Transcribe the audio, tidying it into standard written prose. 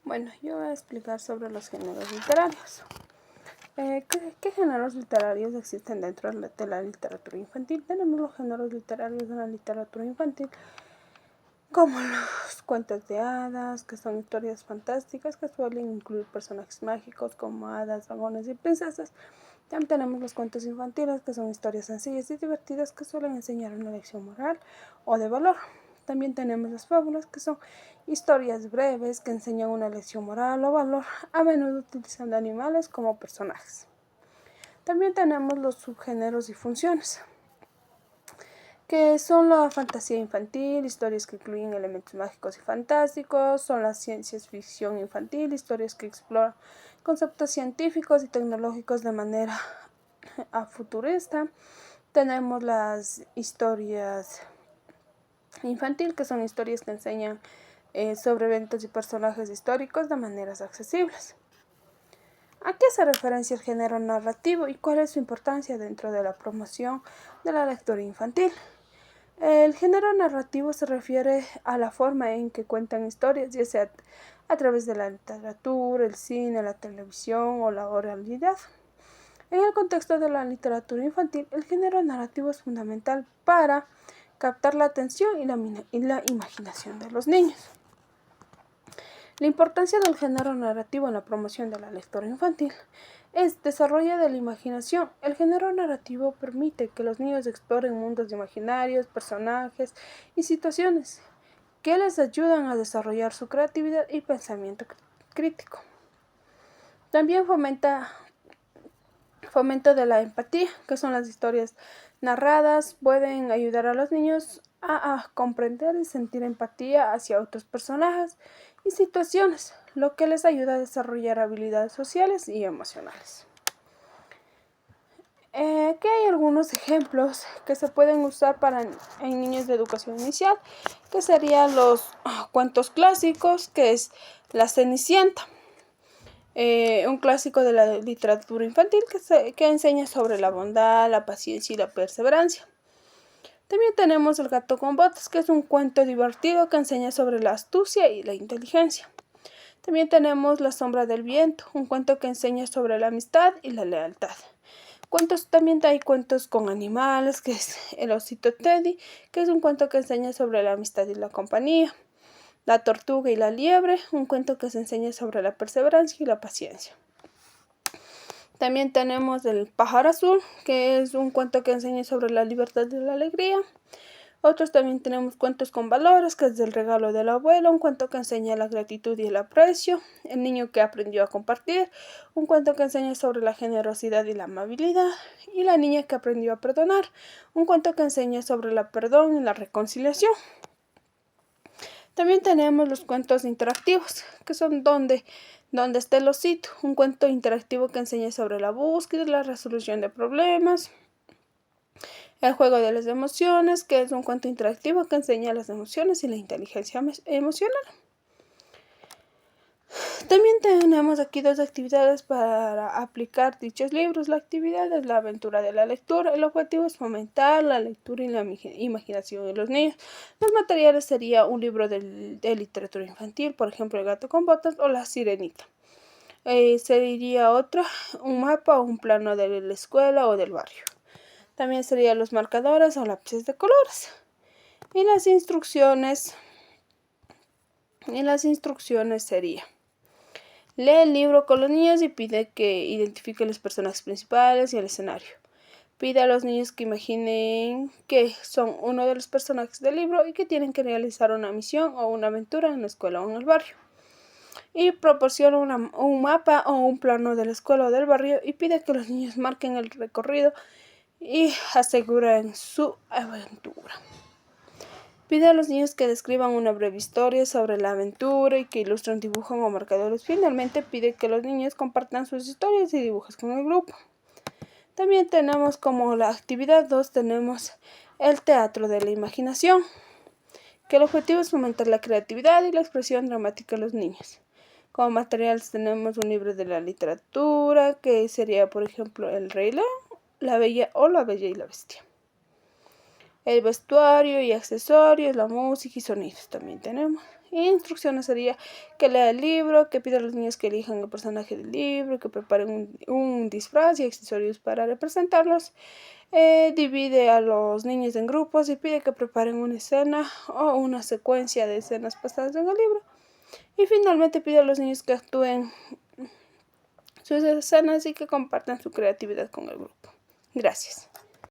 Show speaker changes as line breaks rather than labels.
Bueno, yo voy a explicar sobre los géneros literarios. ¿Qué géneros literarios existen dentro de la literatura infantil? Tenemos los géneros literarios de la literatura infantil, como los cuentos de hadas, que son historias fantásticas que suelen incluir personajes mágicos como hadas, dragones y princesas. También tenemos los cuentos infantiles, que son historias sencillas y divertidas que suelen enseñar una lección moral o de valor. También tenemos las fábulas, que son historias breves que enseñan una lección moral o valor, a menudo utilizando animales como personajes. También tenemos los subgéneros y funciones, que son la fantasía infantil, historias que incluyen elementos mágicos y fantásticos, son la ciencia ficción infantil, historias que exploran conceptos científicos y tecnológicos de manera futurista. Tenemos las historias infantil, que son historias que enseñan sobre eventos y personajes históricos de maneras accesibles. ¿A qué hace referencia el género narrativo y cuál es su importancia dentro de la promoción de la lectura infantil? El género narrativo se refiere a la forma en que cuentan historias, ya sea a través de la literatura, el cine, la televisión o la oralidad. En el contexto de la literatura infantil, el género narrativo es fundamental para captar la atención y la imaginación de los niños. La importancia del género narrativo en la promoción de la lectura infantil es desarrollo de la imaginación. El género narrativo permite que los niños exploren mundos imaginarios, personajes y situaciones que les ayudan a desarrollar su creatividad y pensamiento crítico. También fomento de la empatía, que son las historias narradas, pueden ayudar a los niños a comprender y sentir empatía hacia otros personajes y situaciones, lo que les ayuda a desarrollar habilidades sociales y emocionales. Aquí hay algunos ejemplos que se pueden usar en niños de educación inicial, que serían los cuentos clásicos, que es La Cenicienta. Un clásico de la literatura infantil que enseña sobre la bondad, la paciencia y la perseverancia. También tenemos El gato con botas, que es un cuento divertido que enseña sobre la astucia y la inteligencia. También tenemos La sombra del viento, un cuento que enseña sobre la amistad y la lealtad. También hay cuentos con animales, que es El osito Teddy, que es un cuento que enseña sobre la amistad y la compañía. La tortuga y la liebre, un cuento que se enseña sobre la perseverancia y la paciencia. También tenemos El pájaro azul, que es un cuento que enseña sobre la libertad y la alegría. Otros también tenemos Cuentos con valores, que es El regalo del abuelo, un cuento que enseña la gratitud y el aprecio. El niño que aprendió a compartir, un cuento que enseña sobre la generosidad y la amabilidad. Y La niña que aprendió a perdonar, un cuento que enseña sobre el perdón y la reconciliación. También tenemos los cuentos interactivos, que son Donde está el osito, un cuento interactivo que enseña sobre la búsqueda y la resolución de problemas. El juego de las emociones, que es un cuento interactivo que enseña las emociones y la inteligencia emocional. También tenemos aquí dos actividades para aplicar dichos libros. La actividad es la aventura de la lectura. El objetivo es fomentar la lectura y la imaginación de los niños. Los materiales serían un libro de literatura infantil, por ejemplo, El gato con botas o La sirenita. Sería otro, un mapa o un plano de la escuela o del barrio. También serían los marcadores o lápices de colores. Y las instrucciones sería: lee el libro con los niños y pide que identifiquen los personajes principales y el escenario. Pide a los niños que imaginen que son uno de los personajes del libro y que tienen que realizar una misión o una aventura en la escuela o en el barrio. Y proporciona un mapa o un plano de la escuela o del barrio y pide que los niños marquen el recorrido y aseguren su aventura. Pide a los niños que describan una breve historia sobre la aventura y que ilustren dibujos o marcadores. Finalmente, pide que los niños compartan sus historias y dibujos con el grupo. También tenemos como la actividad 2, tenemos el teatro de la imaginación, que el objetivo es fomentar la creatividad y la expresión dramática de los niños. Como materiales tenemos un libro de la literatura, que sería, por ejemplo, El Rey León, La Bella y la Bestia. El vestuario y accesorios, la música y sonidos también tenemos. instrucciones sería que lea el libro, que pida a los niños que elijan el personaje del libro, que preparen un disfraz y accesorios para representarlos. Divide a los niños en grupos y pide que preparen una escena o una secuencia de escenas pasadas en el libro. Y finalmente pide a los niños que actúen sus escenas y que compartan su creatividad con el grupo. Gracias.